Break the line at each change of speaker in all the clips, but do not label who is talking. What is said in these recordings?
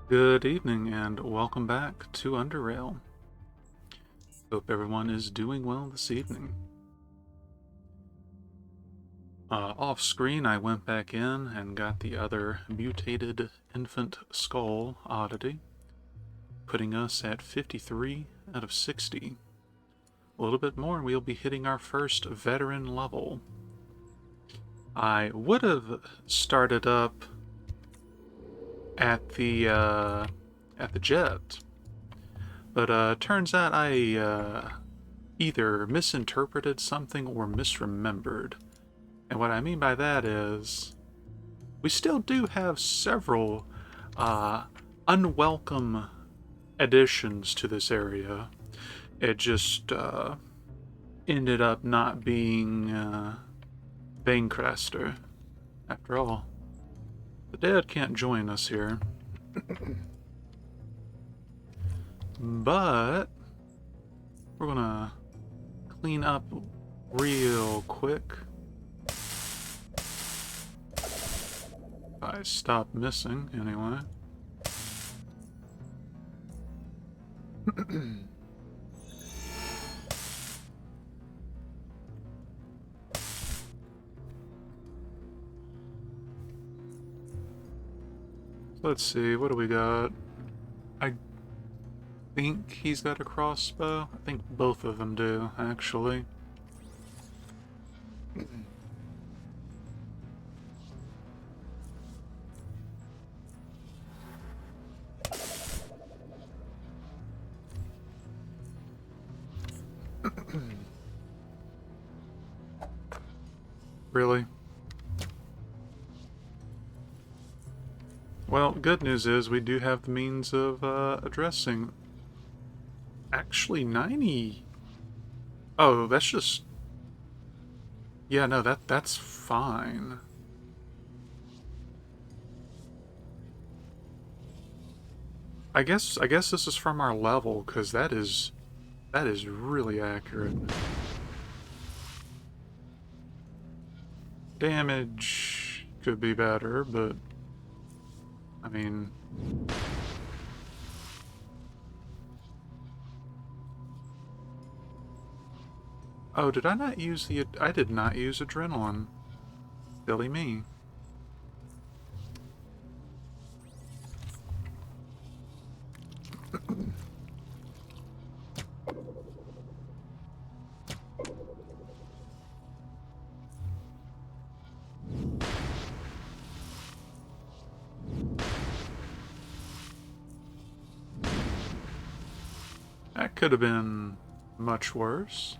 Good evening and welcome back to Underrail. Hope everyone is doing well this evening. Off screen, I went back in and got the other mutated infant skull oddity, putting us at 53 out of 60. A little bit more and we'll be hitting our first veteran level. I would have started up at the jet, but turns out I either misinterpreted something or misremembered. And what I mean by that is, we still do have several uh, unwelcome additions to this area. It just ended up not being Banecraster. After all, the dead can't join us here. But we're gonna clean up real quick. I stopped missing anyway. Let's see, what do we got? I think he's got a crossbow. I think both of them do, actually. Really? Well, good news is we do have the means of addressing. Actually, 90. Oh, that's just. Yeah, no, that's fine. I guess this is from our level, because that is really accurate. Damage could be better, but I mean, oh, did I not use the? I did not use adrenaline. Silly me. That could have been much worse.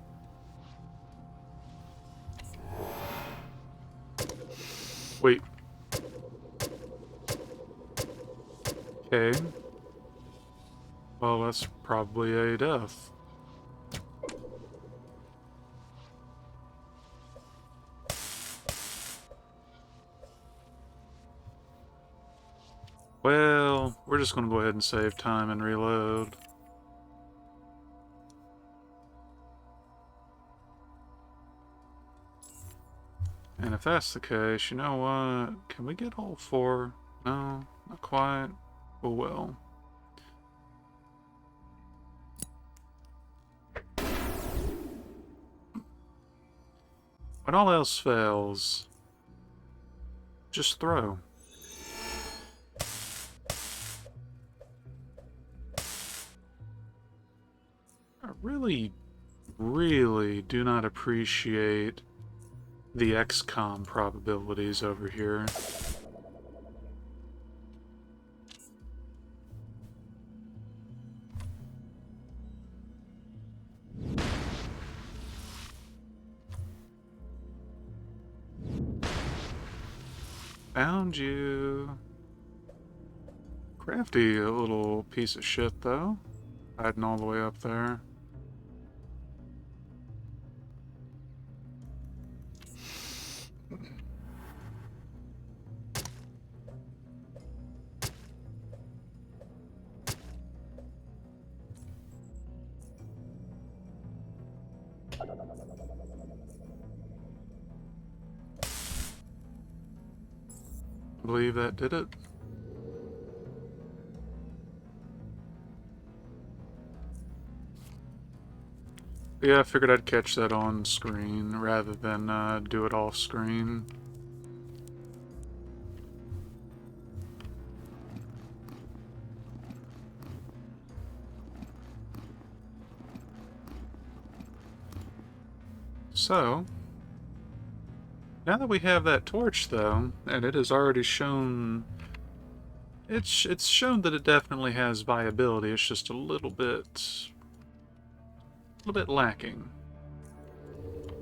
Wait. Okay. Well, that's probably a death. Well, we're just gonna go ahead and save time and reload. And if that's the case, you know what? Can we get all four? No, not quite. Oh well. When all else fails, just throw. I really, really do not appreciate the XCOM probabilities over here. Found you. Crafty, a little piece of shit, though. Hiding all the way up there. I believe that did it. Yeah, I figured I'd catch that on screen rather than do it off screen. So, now that we have that torch, though, and it has already shown... It's shown that it definitely has viability, it's just a little bit lacking.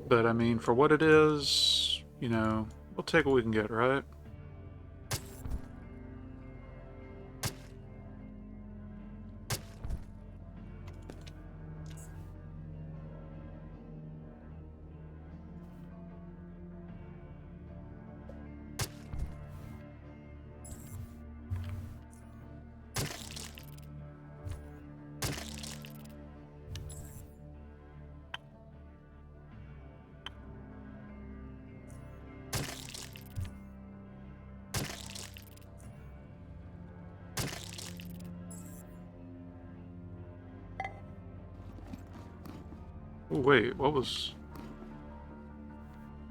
But, I mean, for what it is, you know, we'll take what we can get, right? Oh, wait, what was...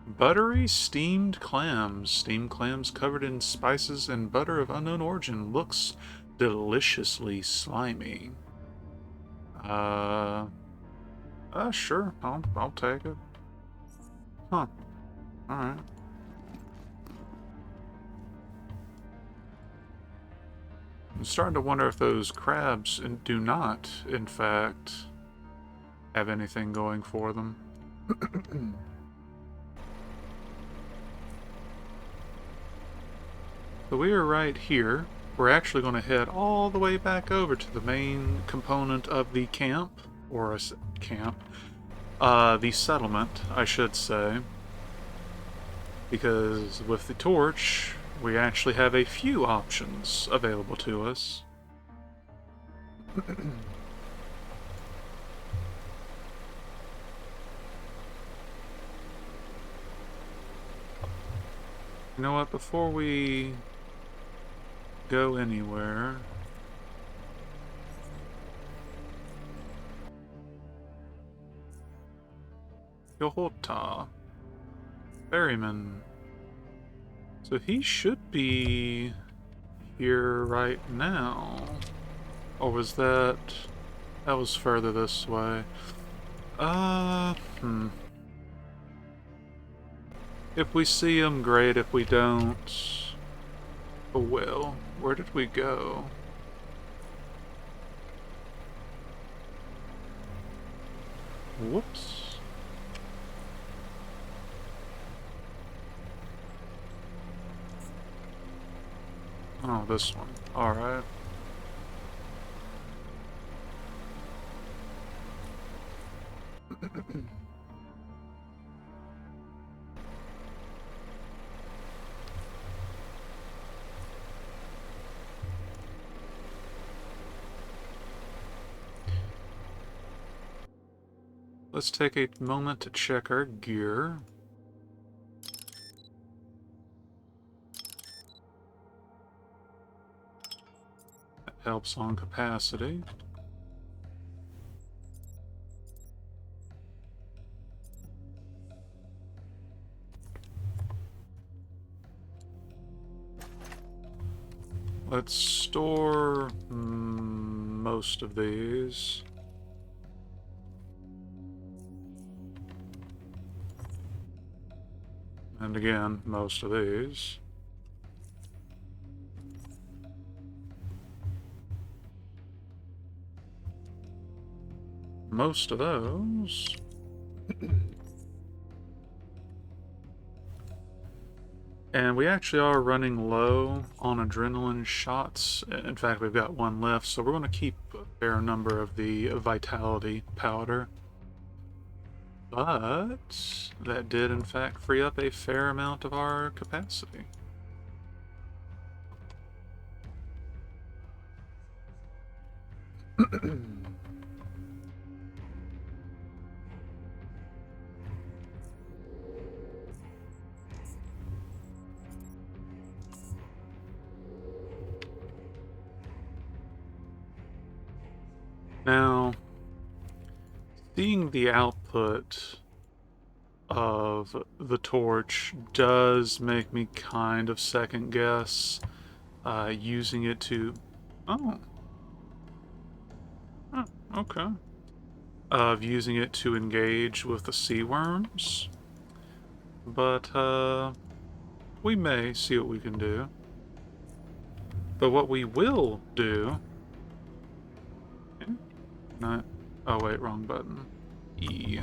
Buttery steamed clams. Steamed clams covered in spices and butter of unknown origin. Looks deliciously slimy. Sure. I'll take it. Huh. Alright. I'm starting to wonder if those crabs do not, in fact, have anything going for them. So we are right here. We're actually going to head all the way back over to the main component of the camp, or a camp, the settlement, I should say, because with the torch, we actually have a few options available to us. You know what, before we go anywhere... Yohota. Ferryman. So he should be here right now. Or was that... That was further this way. If we see him, great. If we don't... Oh well. Where did we go? Whoops. Oh, this one. Alright. Let's take a moment to check our gear. That helps on capacity. Let's store most of these. And again, most of these. Most of those. And we actually are running low on adrenaline shots. In fact, we've got one left, so we're going to keep a fair number of the vitality powder. But that did, in fact, free up a fair amount of our capacity. Now, Seeing the output of the torch does make me kind of second guess using it to... Oh. Oh, okay. Of using it to engage with the sea worms. But, we may see what we can do. But what we will do... No. Oh, wait, wrong button. E.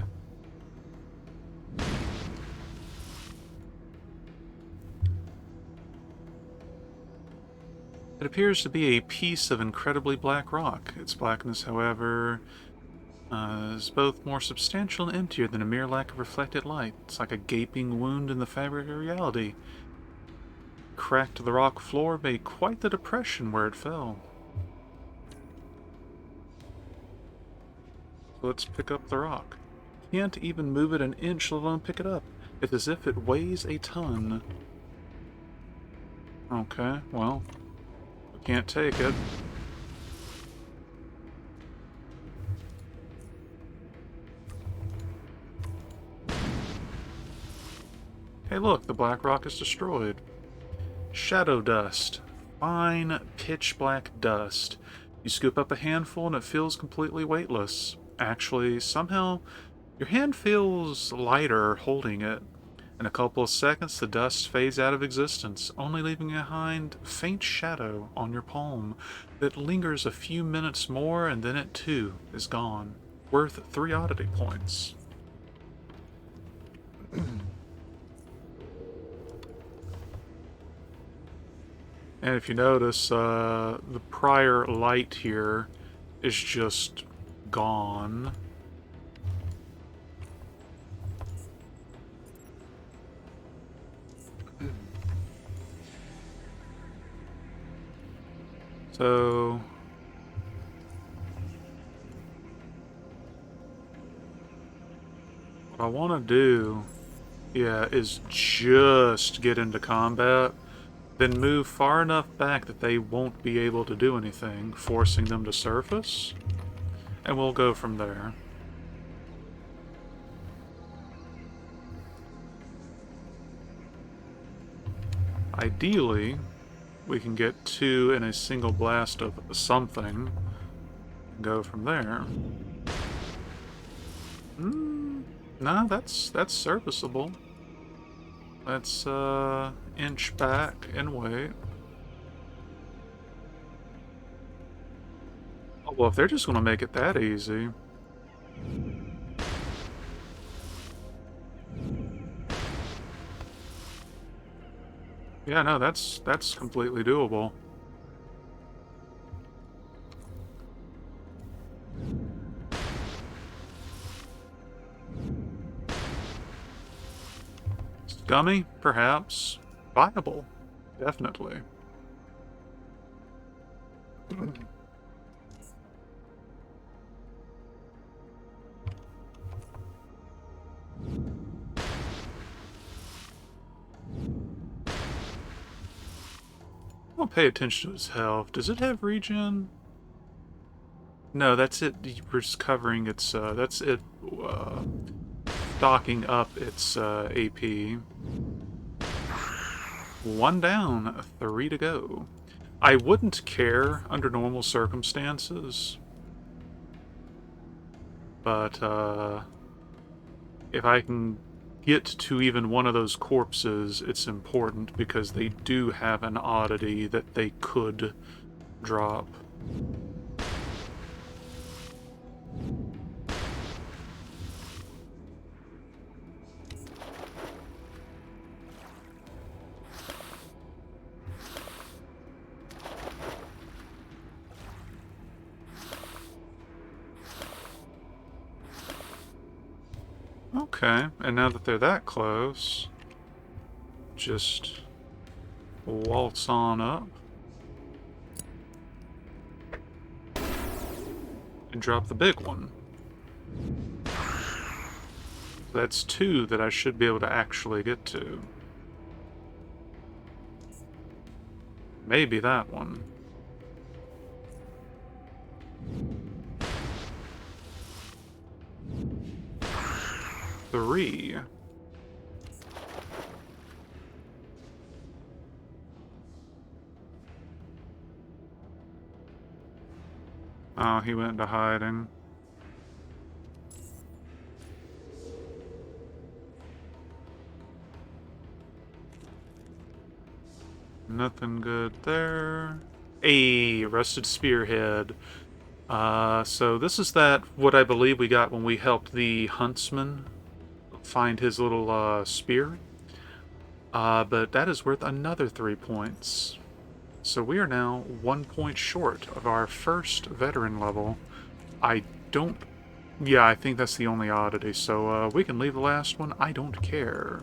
It appears to be a piece of incredibly black rock. Its blackness, however, is both more substantial and emptier than a mere lack of reflected light. It's like a gaping wound in the fabric of reality. Cracked the rock floor, made quite the depression where it fell. Let's pick up the rock. Can't even move it an inch, let alone pick it up. It's as if it weighs a ton. Okay, well, we can't take it. Hey look, the black rock is destroyed. Shadow dust. Fine, pitch black dust. You scoop up a handful and it feels completely weightless. Actually, somehow, your hand feels lighter holding it. In a couple of seconds, the dust fades out of existence, only leaving behind a faint shadow on your palm that lingers a few minutes more and then it too is gone. Worth 3 oddity points. And if you notice, the prior light here is just gone. So... what I want to do, yeah, is just get into combat, then move far enough back that they won't be able to do anything, forcing them to surface, and we'll go from there. Ideally, we can get 2 in a single blast of something, and go from there. No, that's serviceable. Let's inch back and wait. Oh, well, if they're just gonna make it that easy. Yeah, no, that's completely doable. Scummy, perhaps. Viable, definitely. I'll pay attention to its health. Does it have regen? No, that's it. We're just covering its, that's it, stocking up its, AP. 1 down, 3 to go. I wouldn't care under normal circumstances, but, if I can get to even one of those corpses, it's important because they do have an oddity that they could drop. Okay, and now that they're that close, just waltz on up and drop the big one. That's 2 that I should be able to actually get to. Maybe that one. 3. Oh, he went into hiding. Nothing good there. A rusted spearhead. So this is what I believe we got when we helped the huntsman find his little spear. But that is worth another 3 points. So we are now 1 point short of our first veteran level. I don't... Yeah, I think that's the only oddity, so we can leave the last one. I don't care.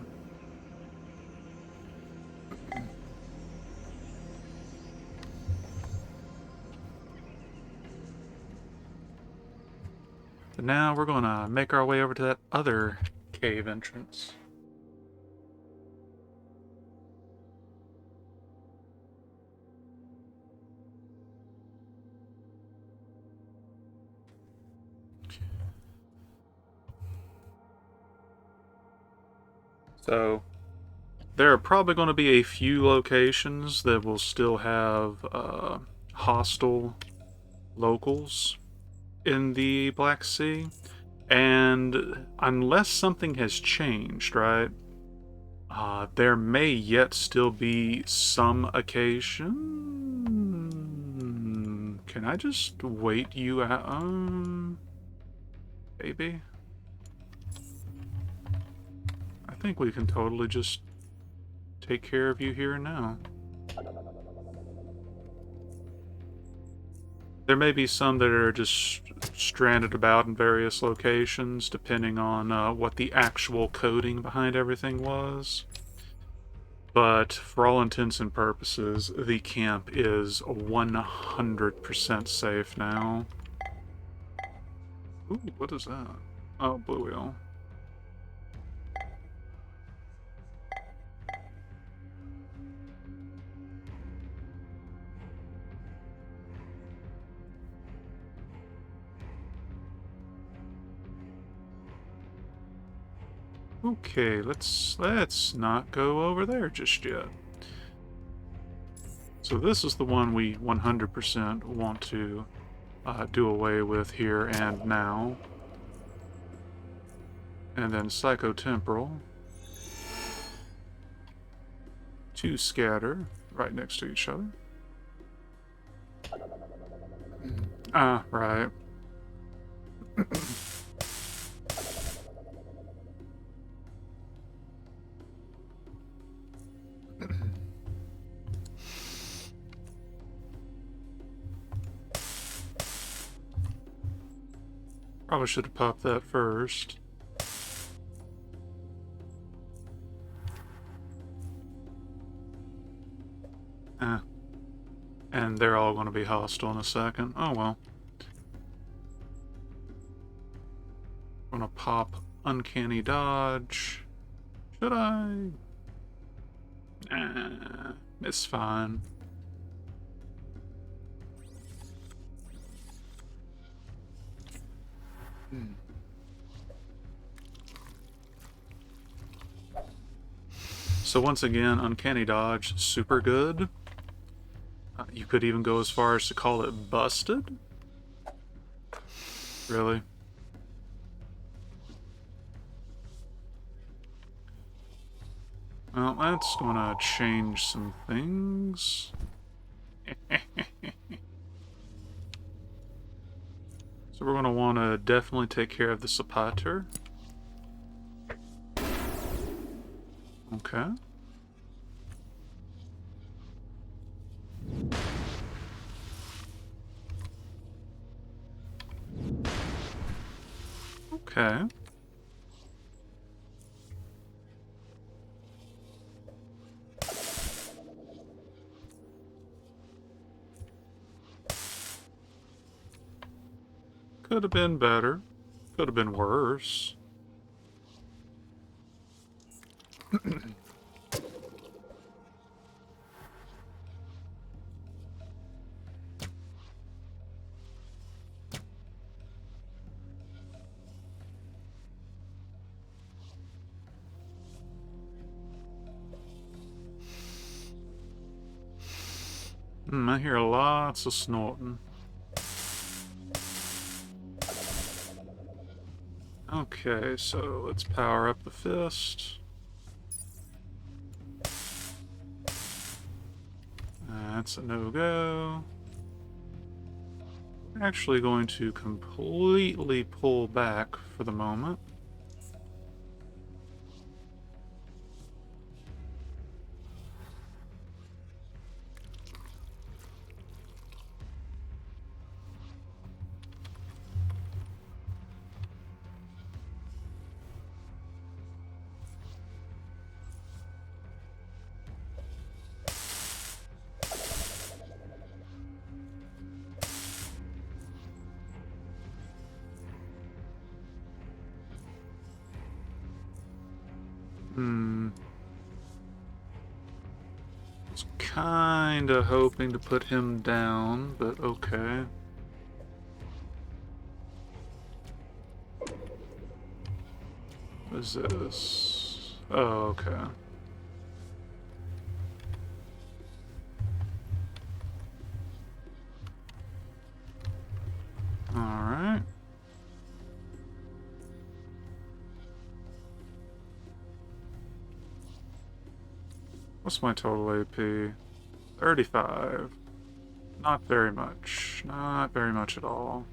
But now we're going to make our way over to that other cave entrance. So, there are probably going to be a few locations that will still have hostile locals in the Black Sea. And unless something has changed, right, there may yet still be some occasion. Can I just wait you out? Maybe? I think we can totally just take care of you here and now. There may be some that are just stranded about in various locations, depending on what the actual coding behind everything was. But for all intents and purposes, the camp is 100% safe now. Ooh, what is that? Oh, blue wheel. Okay, let's not go over there just yet. So this is the one we 100% want to do away with here and now. And then psychotemporal. 2 scatter right next to each other. Ah, right. Probably should have popped that first. And they're all going to be hostile in a second. Oh well. I'm going to pop uncanny dodge. Should I? Nah, it's fine. So once again, uncanny dodge, super good. You could even go as far as to call it busted. Really? Well, that's gonna change some things. So we're gonna want to definitely take care of the Sapater. Okay. Okay. Could have been better. Could have been worse. I hear lots of snorting. Okay, so let's power up the fist. That's a no-go. Actually going to completely pull back for the moment. Was kinda hoping to put him down, but okay. What is this? Oh, okay. Alright. What's my total AP? 35. Not very much. Not very much at all.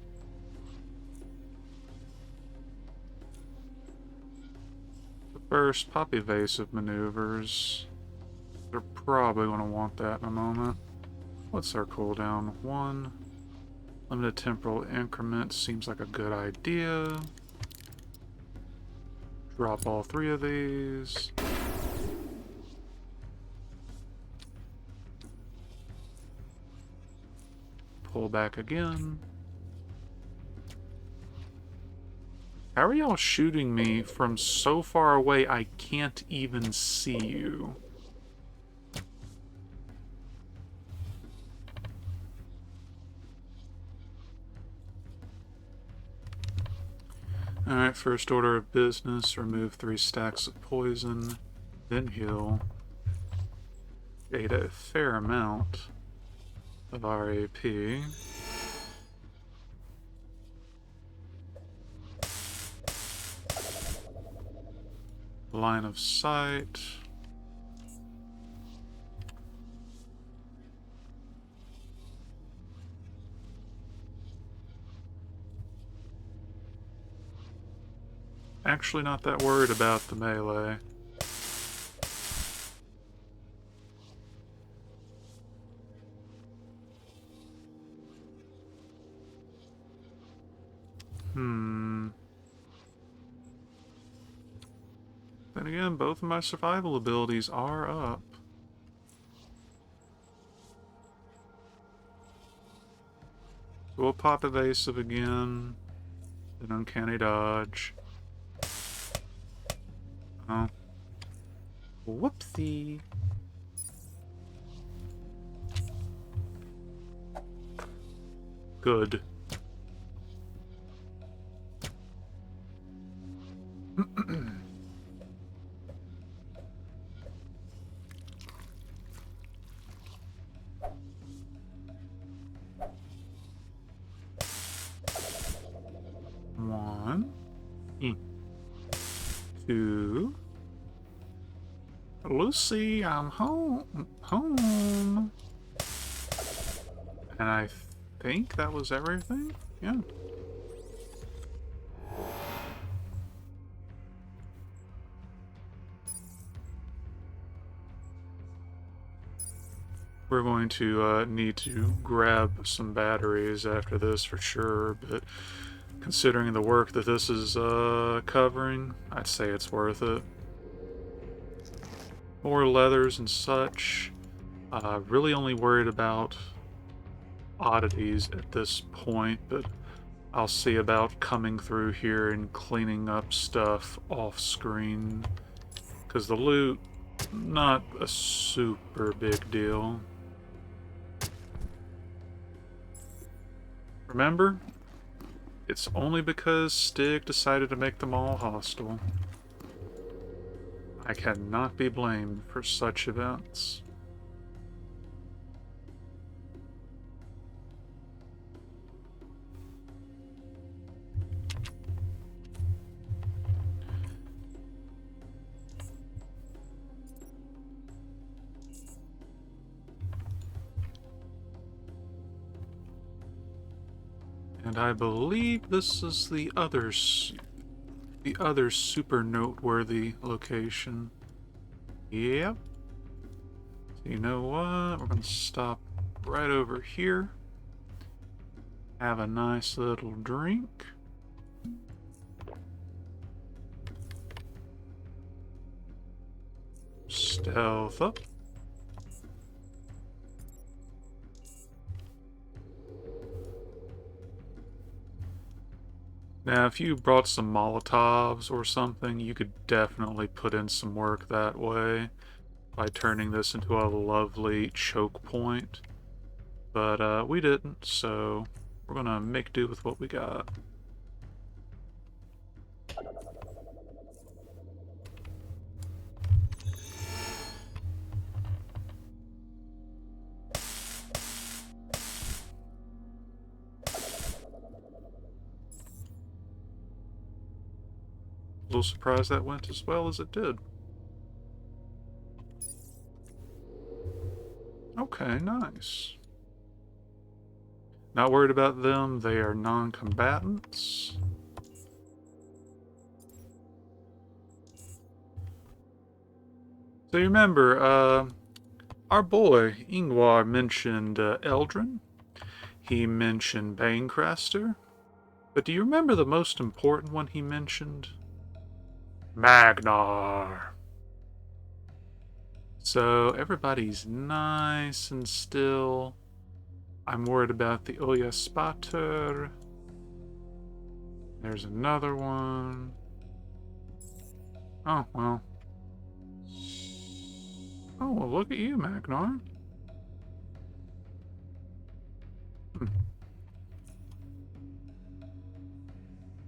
The first pop evasive maneuvers. They're probably going to want that in a moment. What's our cooldown? 1. Limited temporal increment seems like a good idea. Drop all 3 of these. Pull back again. How are y'all shooting me from so far away I can't even see you? Alright, first order of business, remove 3 stacks of poison, then heal. Ate a fair amount of our AP. Line of sight. Actually not that worried about the melee. Then again, both of my survival abilities are up. So we'll pop evasive again. Then uncanny dodge. Oh. Whoopsie. Good. One. 2. Lucy, I'm home. Home. And I think that was everything? Yeah. We're going to need to grab some batteries after this for sure, but considering the work that this is covering, I'd say it's worth it. More leathers and such. Really only worried about oddities at this point, but I'll see about coming through here and cleaning up stuff off screen. Because the loot, not a super big deal. Remember? It's only because Stig decided to make them all hostile. I cannot be blamed for such events. And I believe this is the other super noteworthy location. Yep. So you know what? We're gonna stop right over here. Have a nice little drink. Stealth up. Now, if you brought some Molotovs or something, you could definitely put in some work that way by turning this into a lovely choke point. But we didn't, so we're gonna make do with what we got. A little surprised that went as well as it did. Okay, nice. Not worried about them, they are non-combatants. So you remember, our boy Ingvar mentioned Eldrin. He mentioned Banecraster. But do you remember the most important one he mentioned? Magnar. So everybody's nice and still. I'm worried about the Oya Spatter. There's another one. Oh, well. Oh, well, look at you, Magnar.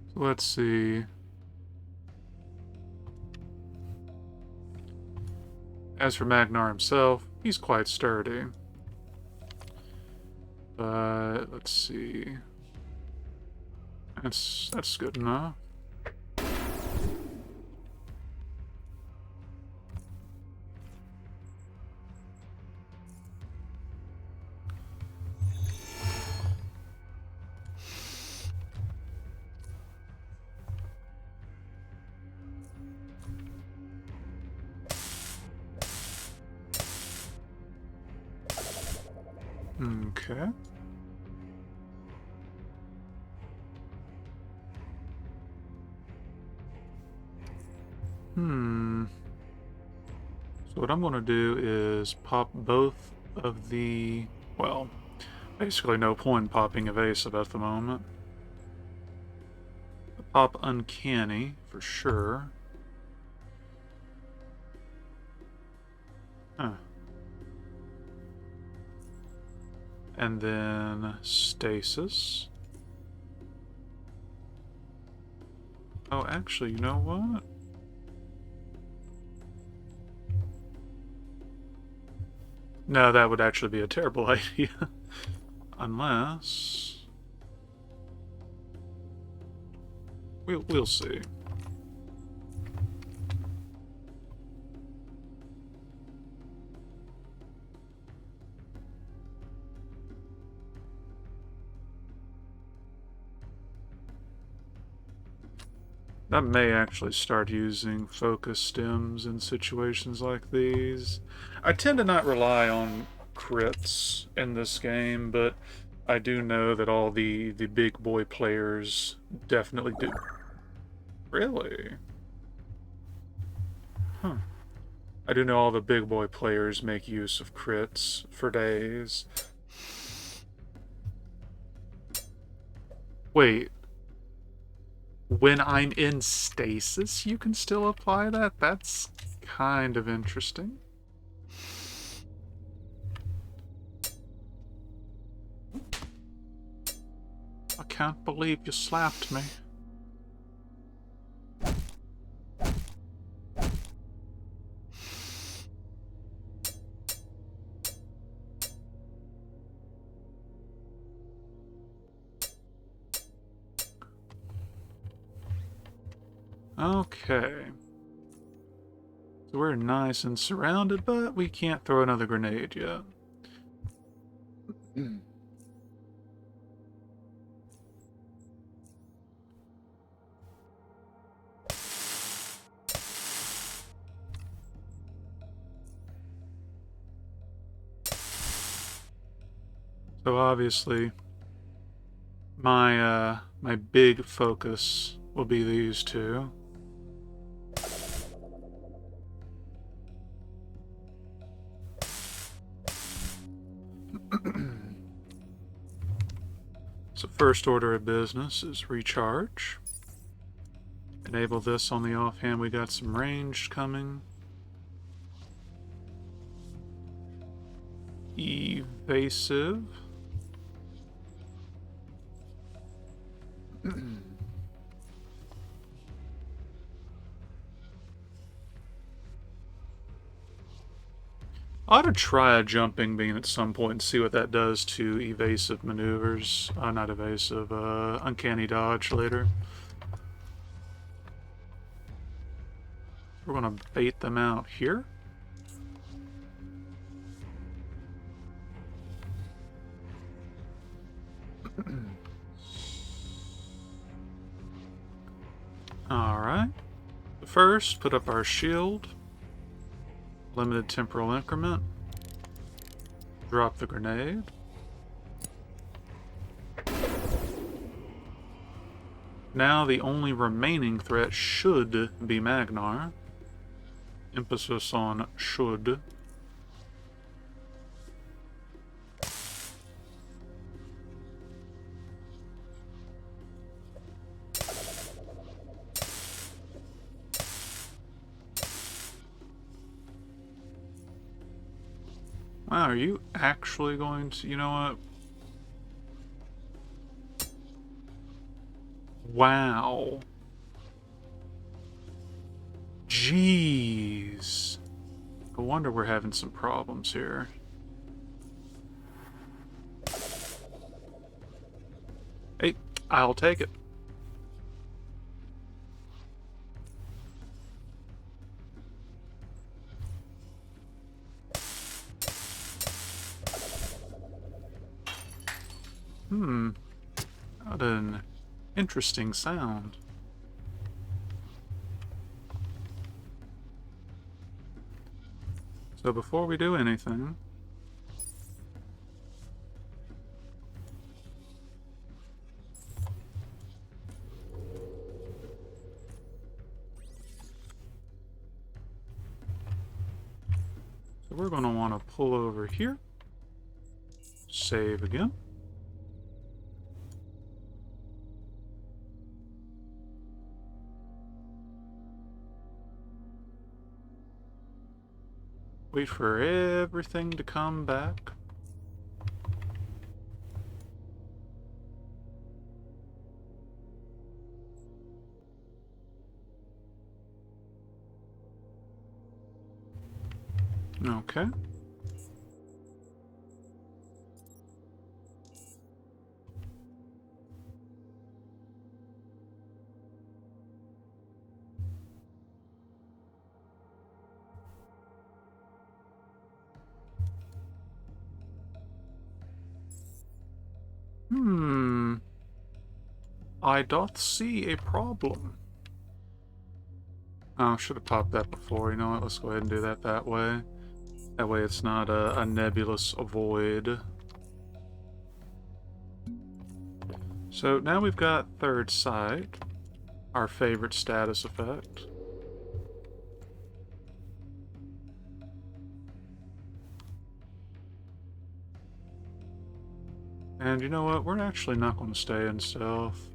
So let's see. As for Magnar himself, he's quite sturdy. But let's see. That's good enough. Okay. So what I'm going to do is pop both of the... Well, basically no point popping evasive at the moment. Pop uncanny, for sure. Huh. And then stasis. Oh, actually, you know what? No, that would actually be a terrible idea. Unless... We'll see. That may actually start using focus stems in situations like these. I tend to not rely on crits in this game, but I do know that all the big boy players definitely do. Really? Huh. I do know all the big boy players make use of crits for days. Wait. When I'm in stasis, you can still apply that? That's kind of interesting. I can't believe you slapped me. Okay. So we're nice and surrounded, but we can't throw another grenade yet. So obviously, my big focus will be these two. So first order of business is recharge. Enable this on the offhand. We got some ranged coming. Evasive. I ought to try a jumping beam at some point and see what that does to evasive maneuvers. Not evasive, uncanny dodge later. We're gonna bait them out here. Alright. First, put up our shield. Limited temporal increment. Drop the grenade. Now the only remaining threat should be Magnar. Emphasis on should. Wow, are you actually going to... You know what? Wow. Jeez. No wonder we're having some problems here. Hey, I'll take it. What an interesting sound. So before we do anything, so we're going to want to pull over here, save again. Wait for everything to come back. Okay. I doth see a problem. Oh, should have popped that before. You know what? Let's go ahead and do that way. That way it's not a nebulous void. So now we've got third sight, our favorite status effect. And you know what? We're actually not going to stay in stealth.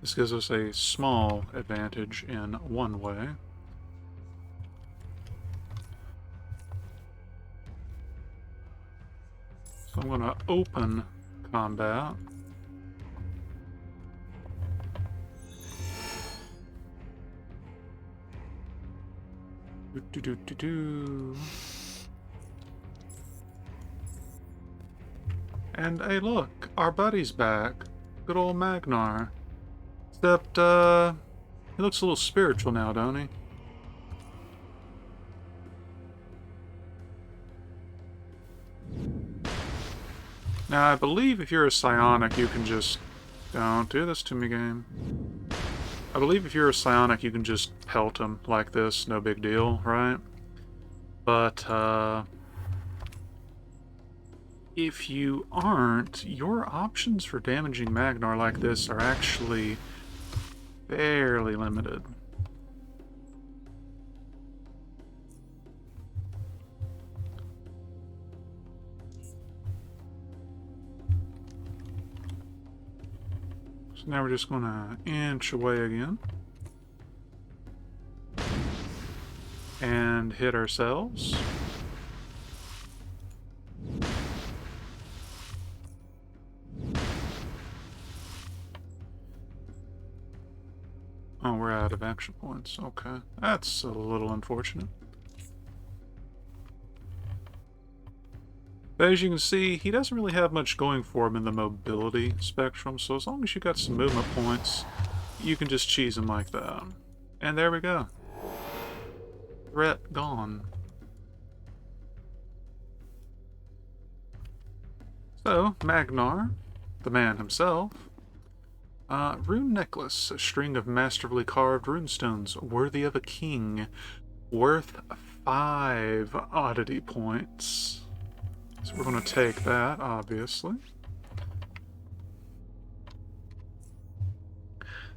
This gives us a small advantage in one way. So I'm going to open combat. And hey, look, our buddy's back. Good old Magnar. Except, he looks a little spiritual now, don't he? Now, I believe if you're a psionic, you can just... Don't do this to me, game. I believe if you're a psionic, you can just pelt him like this, no big deal, right? But, if you aren't, your options for damaging Magnar like this are actually fairly limited. So now we're just gonna inch away again. And hit ourselves. Oh, we're out of action points. Okay. That's a little unfortunate. But as you can see, he doesn't really have much going for him in the mobility spectrum, so as long as you got some movement points, you can just cheese him like that. And there we go. Threat gone. So, Magnar, the man himself, rune necklace, a string of masterfully carved runestones worthy of a king, worth 5 oddity points. So we're going to take that, obviously.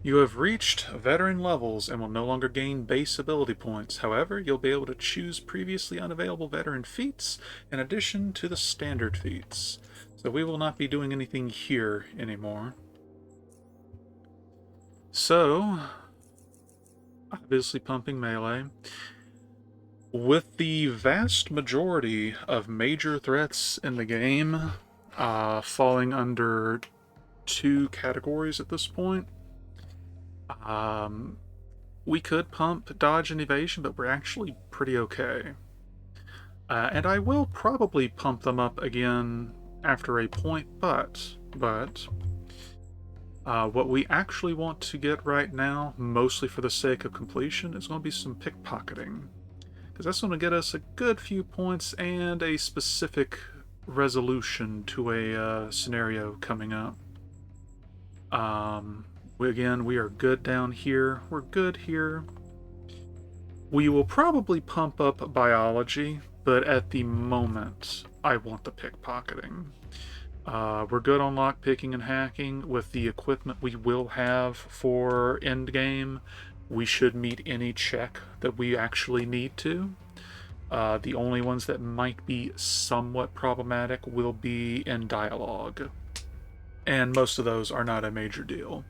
You have reached veteran levels and will no longer gain base ability points. However, you'll be able to choose previously unavailable veteran feats in addition to the standard feats. So we will not be doing anything here anymore. So, obviously pumping melee. With the vast majority of major threats in the game falling under 2 categories at this point, we could pump dodge and evasion, but we're actually pretty okay. And I will probably pump them up again after a point, but what we actually want to get right now, mostly for the sake of completion, is going to be some pickpocketing. Because that's going to get us a good few points and a specific resolution to a scenario coming up. Again, we are good down here. We're good here. We will probably pump up biology, but at the moment, I want the pickpocketing. We're good on lockpicking and hacking. With the equipment we will have for endgame, we should meet any check that we actually need to. The only ones that might be somewhat problematic will be in dialogue. And most of those are not a major deal.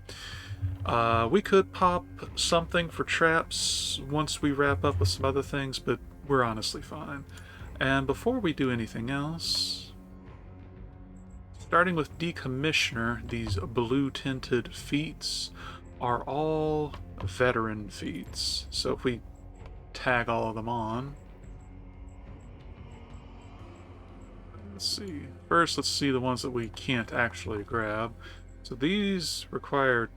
We could pop something for traps once we wrap up with some other things, but we're honestly fine. And before we do anything else, starting with Decommissioner, these blue-tinted feats are all veteran feats. So if we tag all of them on, let's see. First, let's see the ones that we can't actually grab. So these require...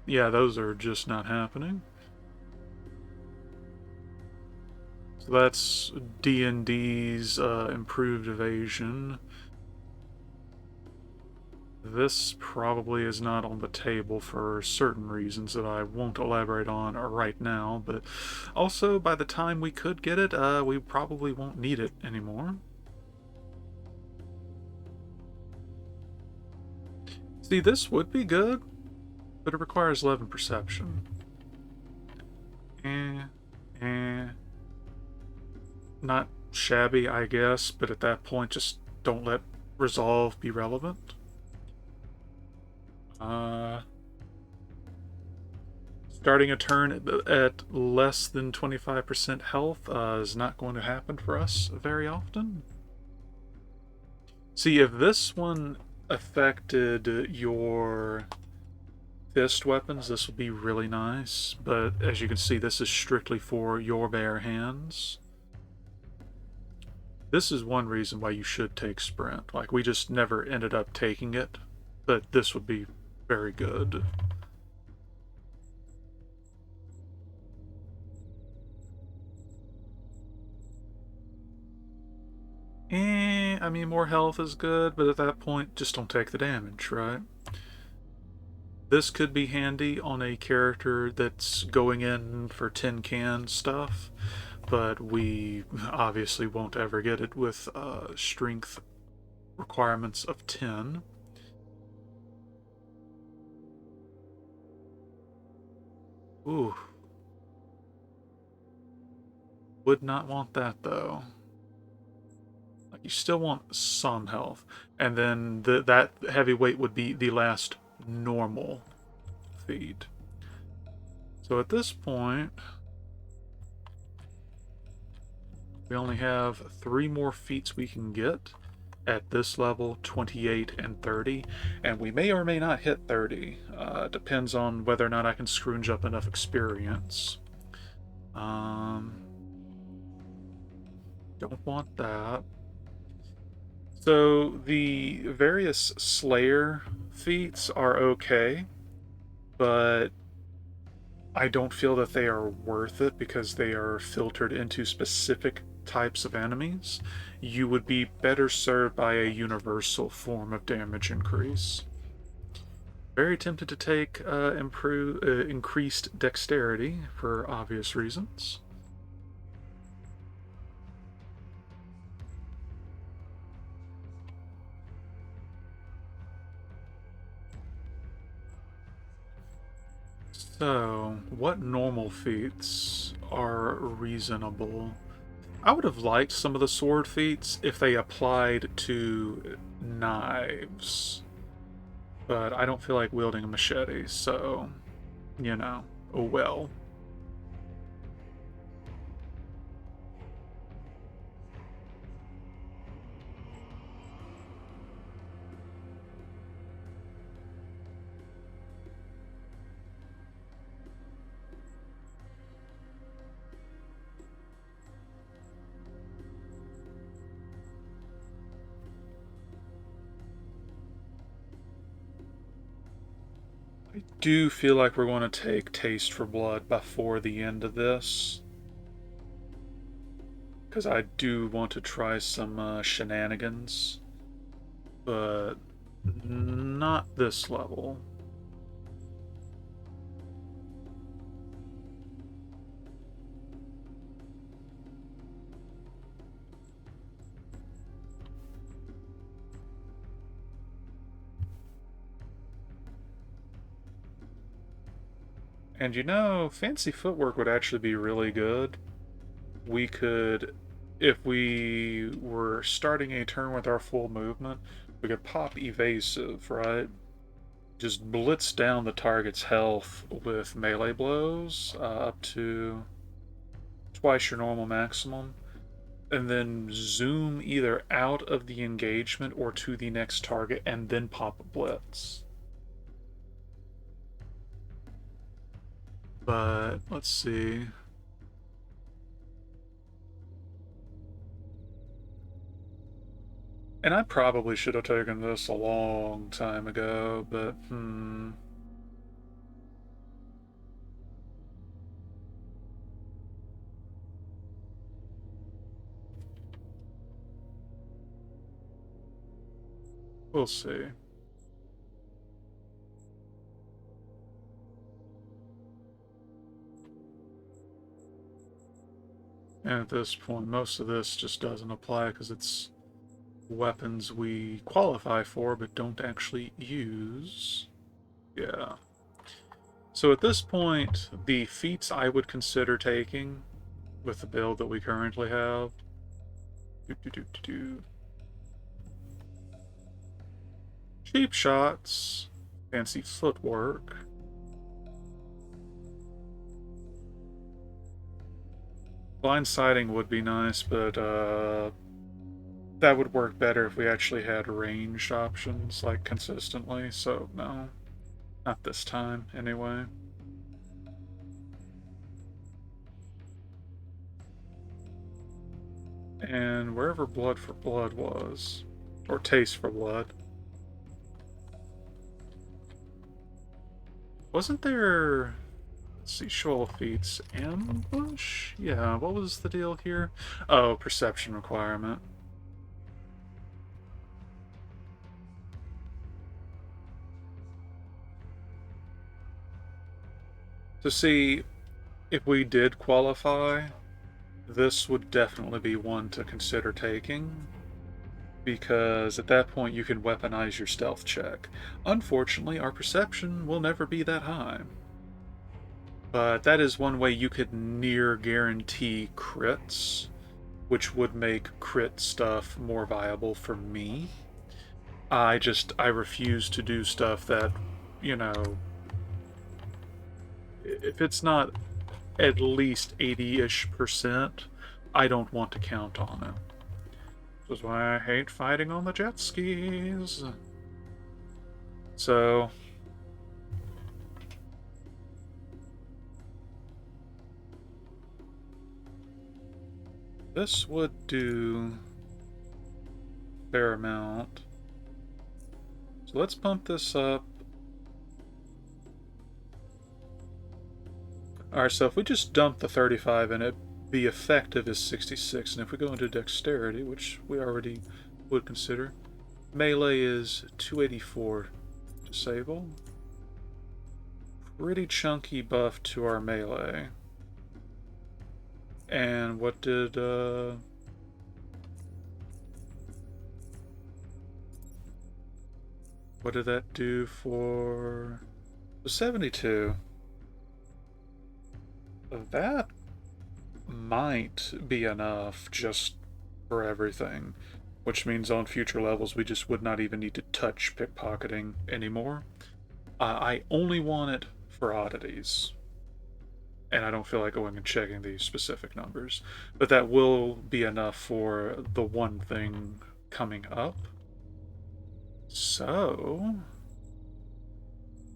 Yeah, those are just not happening. So that's D&D's improved evasion. This probably is not on the table for certain reasons that I won't elaborate on right now, but also by the time we could get it, we probably won't need it anymore. See, this would be good, but it requires 11 perception. Not shabby, I guess, but at that point, just don't let resolve be relevant. Starting a turn at less than 25% health is not going to happen for us very often. See, if this one affected your fist weapons, this would be really nice, but as you can see, this is strictly for your bare hands. This is one reason why you should take Sprint. Like, we just never ended up taking it, but this would be very good. I mean, more health is good, but at that point, just don't take the damage, right? This could be handy on a character that's going in for tin can stuff, but we obviously won't ever get it with strength requirements of 10. Ooh. Would not want that, though. Like, you still want some health. And then that heavyweight would be the last normal feat. So at this point, we only have 3 more feats we can get at this level, 28 and 30, and we may or may not hit 30. Depends on whether or not I can scrounge up enough experience. Don't want that. So the various Slayer feats are okay, but I don't feel that they are worth it because they are filtered into specific types of enemies. You would be better served by a universal form of damage increase. Very tempted to take increased dexterity for obvious reasons. So, what normal feats are reasonable? I would have liked some of the sword feats if they applied to knives, but I don't feel like wielding a machete, so, you know, oh well. I do feel like we're going to take Taste for Blood before the end of this, because I do want to try some shenanigans, but not this level. And you know, fancy footwork would actually be really good. We could, if we were starting a turn with our full movement, we could pop evasive, right? Just blitz down the target's health with melee blows up to twice your normal maximum, and then zoom either out of the engagement or to the next target, and then pop a blitz. But let's see. And I probably should have taken this a long time ago, but we'll see. And at this point, most of this just doesn't apply because it's weapons we qualify for but don't actually use. Yeah. So at this point, the feats I would consider taking with the build that we currently have. Cheap shots, fancy footwork. Blindsiding would be nice, but that would work better if we actually had ranged options, like, consistently, so no. Not this time, anyway. And wherever Blood for Blood was, or Taste for Blood, wasn't there... Let's see, Shoal Feats, Ambush? Yeah, what was the deal here? Oh, Perception requirement. To see if we did qualify, this would definitely be one to consider taking, because at that point you can weaponize your stealth check. Unfortunately, our perception will never be that high. But that is one way you could near guarantee crits, which would make crit stuff more viable for me. I refuse to do stuff that, you know, if it's not at least 80-ish%, I don't want to count on it. This is why I hate fighting on the jet skis. So, this would do a fair amount. So let's bump this up. Alright, so if we just dump the 35 in it, the effective is 66. And if we go into dexterity, which we already would consider, melee is 284. Disable. Pretty chunky buff to our melee. And what did that do for the 72? That might be enough just for everything, which means on future levels we just would not even need to touch pickpocketing anymore. I only want it for oddities, and I don't feel like going and checking these specific numbers, but that will be enough for the one thing coming up. So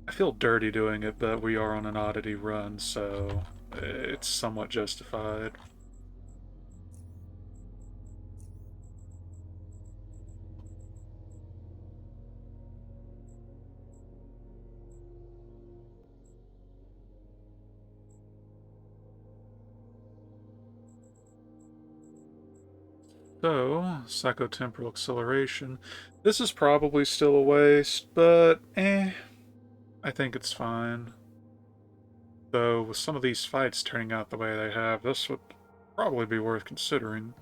I feel dirty doing it, but we are on an oddity run, so it's somewhat justified. So, psychotemporal acceleration. This is probably still a waste, but I think it's fine. Though, with some of these fights turning out the way they have, this would probably be worth considering.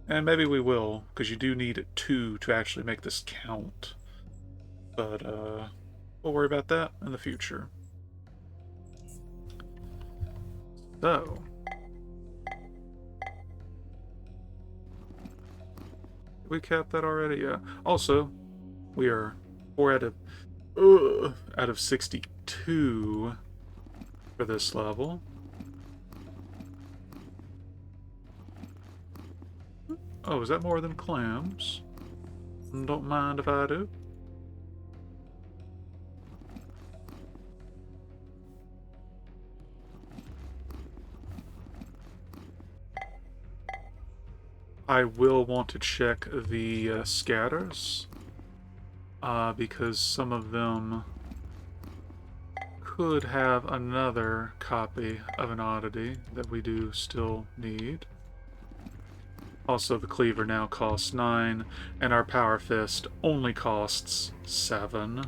And maybe we will, because you do need 2 to actually make this count. But, we'll worry about that in the future. So, we capped that already? Yeah. Also, we are 4 out of 62 for this level. Oh, is that more than clams? Don't mind if I do. I will want to check the scatters, because some of them could have another copy of an oddity that we do still need. Also, the cleaver now costs 9, and our power fist only costs 7.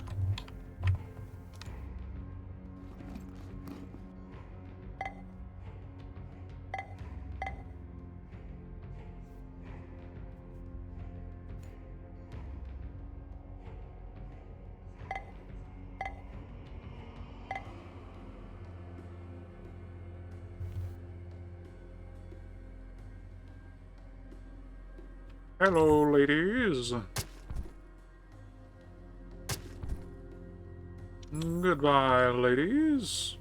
Hello, ladies. Goodbye, ladies.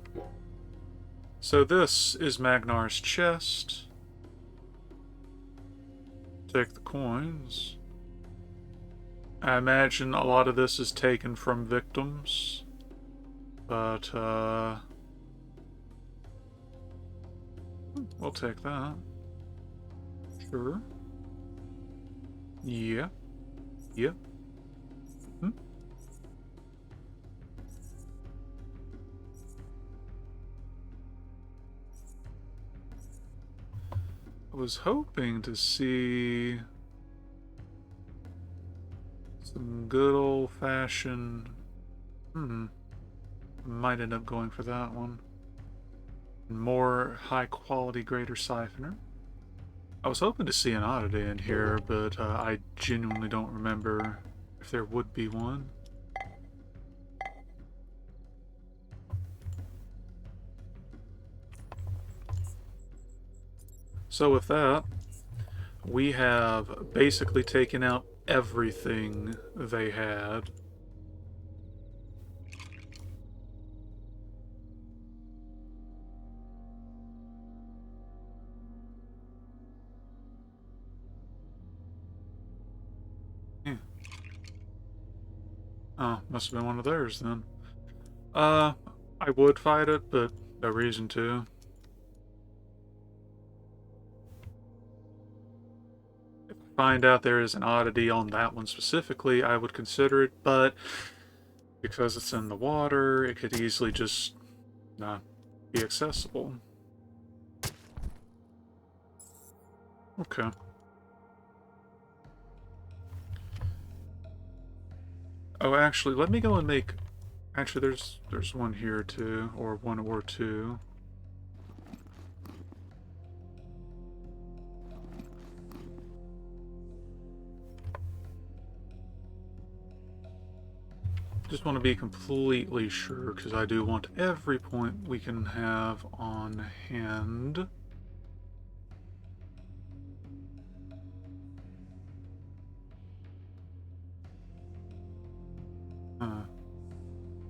So this is Magnar's chest. Take the coins. I imagine a lot of this is taken from victims. But, we'll take that. Sure. Yeah. Yeah. Hmm. I was hoping to see some good old-fashioned... might end up going for that one. More high quality greater siphoner. I was hoping to see an oddity in here, but I genuinely don't remember if there would be one. So with that, we have basically taken out everything they had. Yeah. Oh, must have been one of theirs then. I would fight it, but no reason to. If I find out there is an oddity on that one specifically, I would consider it, but because it's in the water, it could easily just not be accessible. Okay. Oh, actually, let me go and make... Actually, there's one here too, or one or two. Just want to be completely sure, because I do want every point we can have on hand.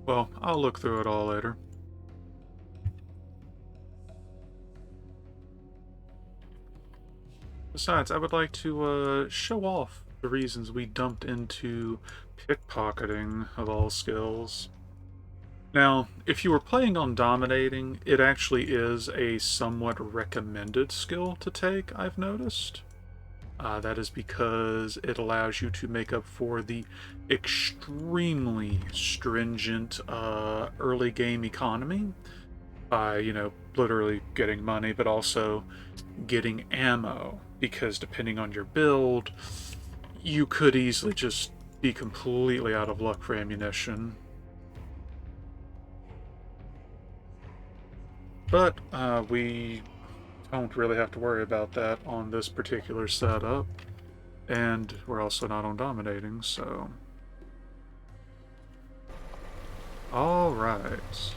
Well, I'll look through it all later. Besides, I would like to show off the reasons we dumped into pickpocketing of all skills. Now, if you were playing on dominating, it actually is a somewhat recommended skill to take, I've noticed. That is because it allows you to make up for the extremely stringent early game economy by, literally getting money, but also getting ammo. Because depending on your build, you could easily just be completely out of luck for ammunition. But we don't really have to worry about that on this particular setup. And we're also not on dominating, so... Alright.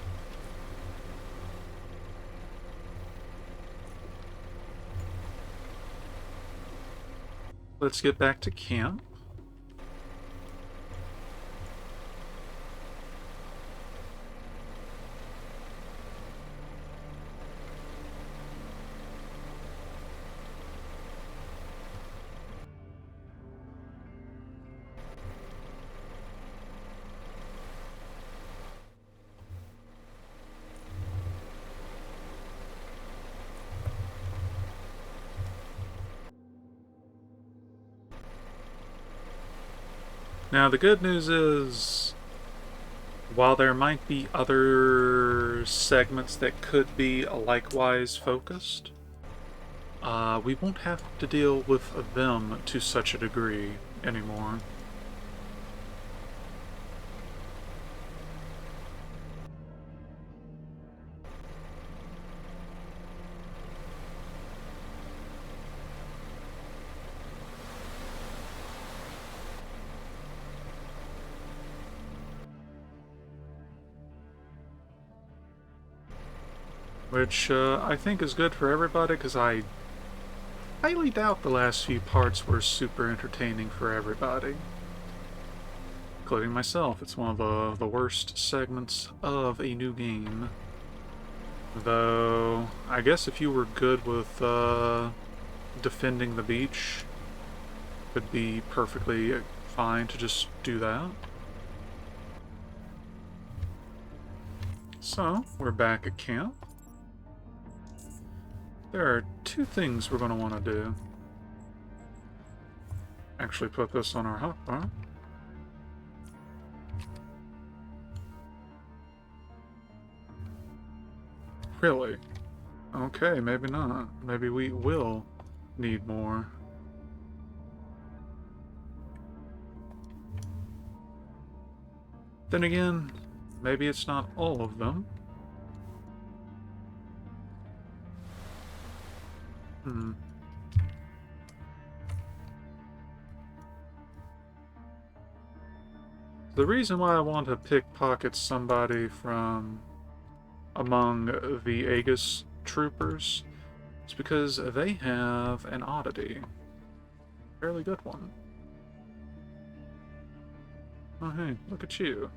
Let's get back to camp. Now, the good news is, while there might be other segments that could be likewise focused, we won't have to deal with them to such a degree anymore. Which I think is good for everybody, because I highly doubt the last few parts were super entertaining for everybody. Including myself. It's one of the worst segments of a new game. Though, I guess if you were good with defending the beach, it would be perfectly fine to just do that. So, we're back at camp. There are two things we're going to want to do. Actually put this on our hotbar. Really? Okay, maybe not. Maybe we will need more. Then again, Maybe it's not all of them. Hmm. The reason why I want to pickpocket somebody from among the Aegis troopers is because they have an oddity. Fairly good one. Oh, hey, look at you.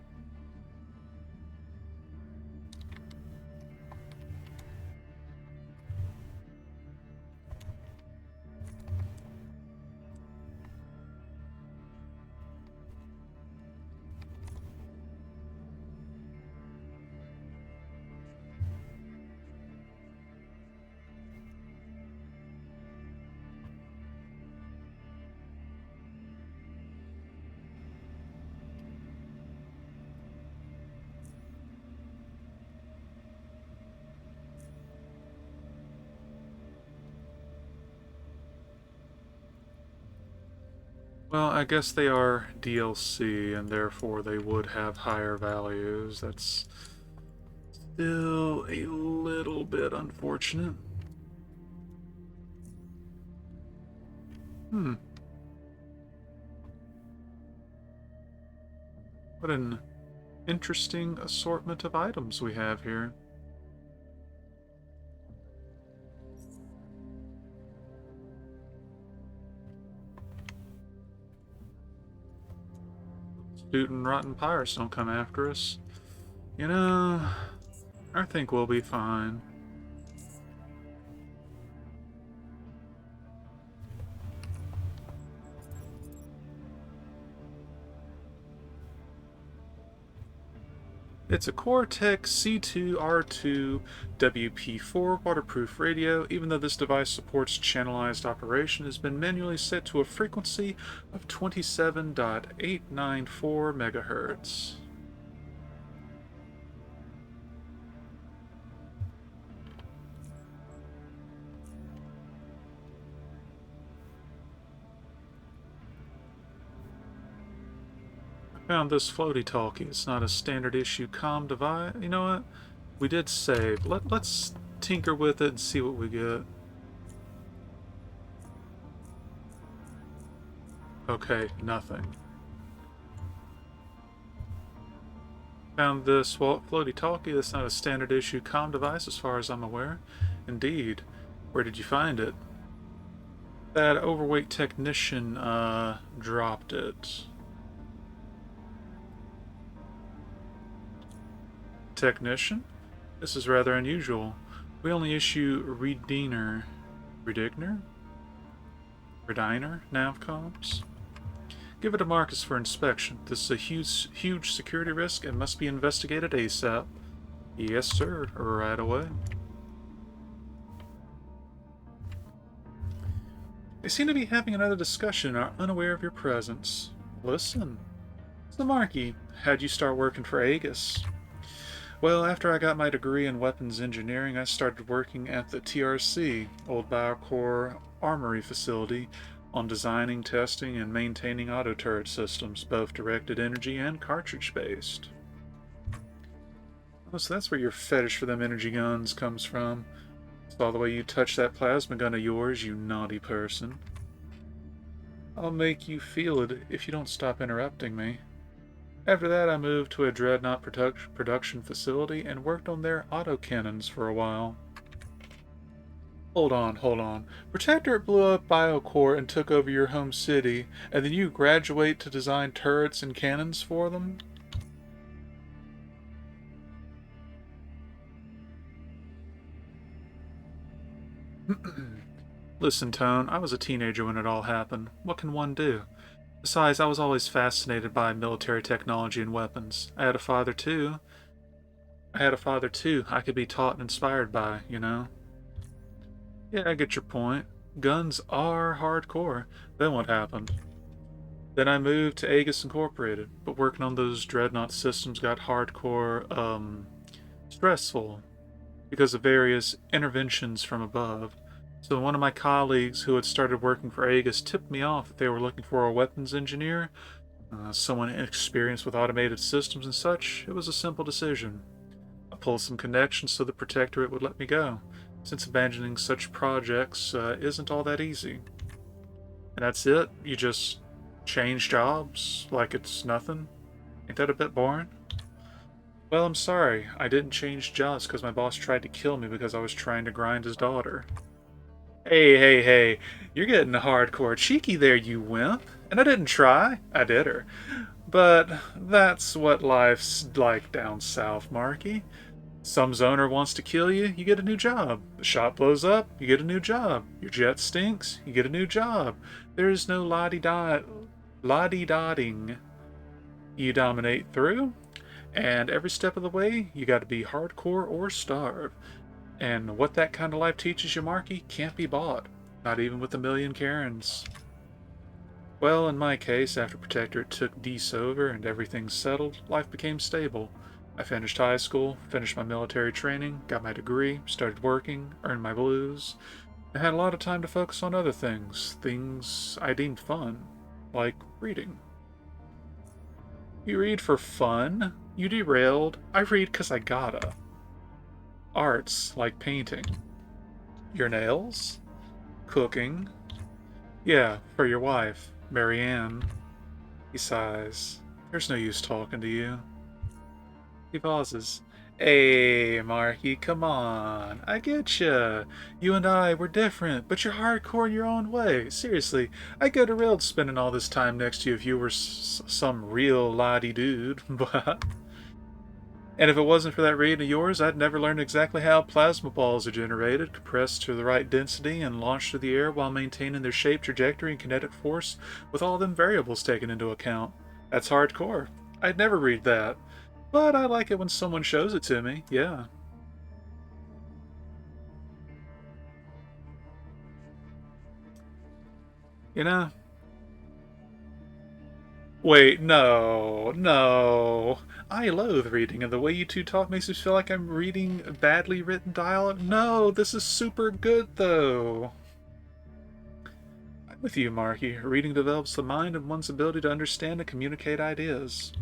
Well, I guess they are DLC, and therefore they would have higher values. That's still a little bit unfortunate. Hmm. What an interesting assortment of items we have here. Student rotten pirates don't come after us. You know, I think we'll be fine. It's a Cortex C2R2 WP4 waterproof radio. Even though this device supports channelized operation, it has been manually set to a frequency of 27.894 megahertz. Found this floaty talkie. It's not a standard issue comm device. You know what? We did save. Let's tinker with it and see what we get. Okay, nothing. Found this floaty talkie. That's not a standard issue comm device as far as I'm aware. Indeed. Where did you find it? That overweight technician dropped it. Technician? This is rather unusual. We only issue Rediner navcoms. Give it to Marcus for inspection. This is a huge security risk and must be investigated ASAP. Yes, sir. Right away. They seem to be having another discussion and are unaware of your presence. Listen. So, Marky, how'd you start working for Aegis? Well, after I got my degree in weapons engineering, I started working at the TRC, Old Biocore Armory facility, on designing, testing, and maintaining auto turret systems, both directed energy and cartridge based. Oh, so that's where your fetish for them energy guns comes from. Saw the way you touch that plasma gun of yours, you naughty person. I'll make you feel it if you don't stop interrupting me. After that, I moved to a Dreadnought production facility and worked on their autocannons for a while. Hold on. Protectorate blew up Biocore and took over your home city, and then you graduate to design turrets and cannons for them? Listen, Tone, I was a teenager when it all happened. What can one do? Besides, I was always fascinated by military technology and weapons. I had a father too. I could be taught and inspired by, you know? Yeah, I get your point. Guns are hardcore. Then what happened? Then I moved to Aegis Incorporated, but working on those dreadnought systems got hardcore, stressful because of various interventions from above. So one of my colleagues who had started working for Aegis tipped me off that they were looking for a weapons engineer Someone inexperienced with automated systems and such, it was a simple decision. I pulled some connections so the Protectorate would let me go, since abandoning such projects isn't all that easy. And that's it? You just change jobs like it's nothing? Ain't that a bit boring? Well, I'm sorry. I didn't change jobs because my boss tried to kill me because I was trying to grind his daughter. Hey, hey, hey. You're getting hardcore cheeky there, you wimp. And I didn't try. I did her. But that's what life's like down south, Marky. Some zoner wants to kill you, you get a new job. The shop blows up, you get a new job. Your jet stinks, you get a new job. There is no la-di-dotting. You dominate through, and every step of the way, you got to be hardcore or starve. And what that kind of life teaches you, Marky, can't be bought. Not even with a million Karens. Well, in my case, after Protectorate took Dees over and everything settled, life became stable. I finished high school, finished my military training, got my degree, started working, earned my blues. I had a lot of time to focus on other things I deemed fun, like reading. You read for fun? You derailed. I read 'cause I gotta. Arts, like painting. Your nails? Cooking. Yeah, for your wife, Marianne. He sighs. There's no use talking to you. He pauses. Hey, Marky, come on. I getcha. You and I, we're different, but you're hardcore in your own way. Seriously, I'd go to railed spending all this time next to you if you were some real lottie dude. But and if it wasn't for that reading of yours, I'd never learned exactly how plasma balls are generated, compressed to the right density, and launched through the air while maintaining their shape, trajectory, and kinetic force with all them variables taken into account. That's hardcore. I'd never read that. But I like it when someone shows it to me, yeah. You know? Wait, no, no. I loathe reading, and the way you two talk makes me feel like I'm reading badly written dialogue. No, this is super good, though. I'm with you, Marky. Reading develops the mind and one's ability to understand and communicate ideas.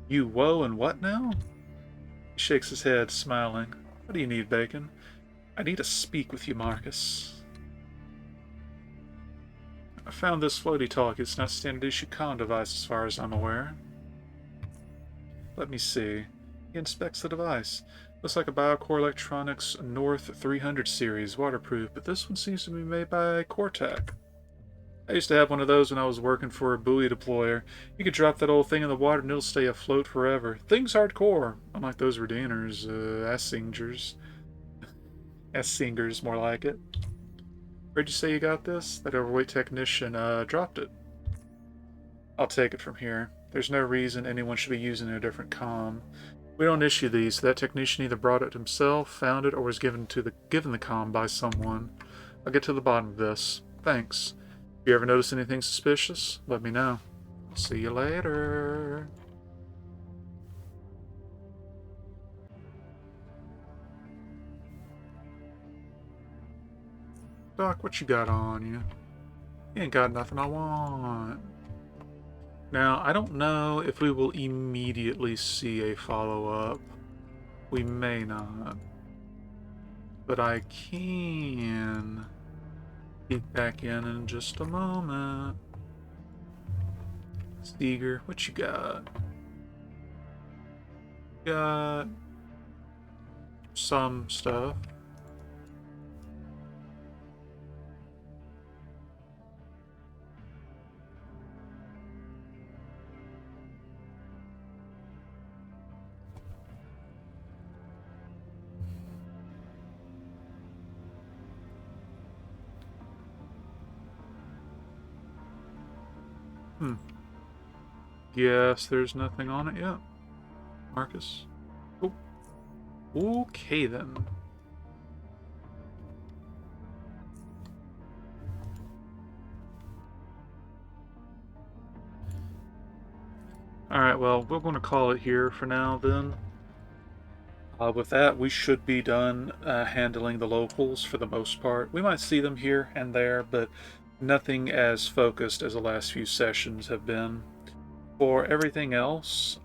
You whoa and what now? He shakes his head, smiling. What do you need, Bacon? I need to speak with you, Marcus. I found this floaty talk. It's not a standard issue comm device as far as I'm aware. Let me see. He inspects the device. Looks like a Biocore Electronics North 300 series, waterproof, but this one seems to be made by Cortec. I used to have one of those when I was working for a buoy deployer. You could drop that old thing in the water and it'll stay afloat forever. Thing's hardcore, unlike those Redeemers, S-Singers. S-Singers, more like it. Where'd you say you got this? That overweight technician, dropped it. I'll take it from here. There's no reason anyone should be using a different comm. We don't issue these, so that technician either brought it himself, found it, or was given the comm by someone. I'll get to the bottom of this. Thanks. If you ever notice anything suspicious, let me know. I'll see you later. Doc, what you got on you? You ain't got nothing I want. Now, I don't know if we will immediately see a follow-up. We may not. But I can peek back in just a moment. Steger, what you got? Got some stuff. Yes, there's nothing on it yet. Marcus. Oh. Okay then. Alright, well, we're going to call it here for now then. With that, we should be done handling the locals for the most part. We might see them here and there, but nothing as focused as the last few sessions have been. For everything else,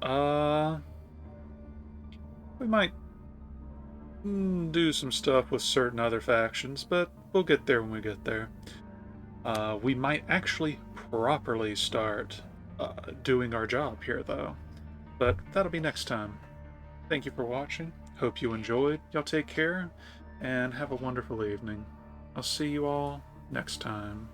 we might do some stuff with certain other factions, but we'll get there when we get there. We might actually properly start doing our job here, though. But that'll be next time. Thank you for watching. Hope you enjoyed. Y'all take care, and have a wonderful evening. I'll see you all next time.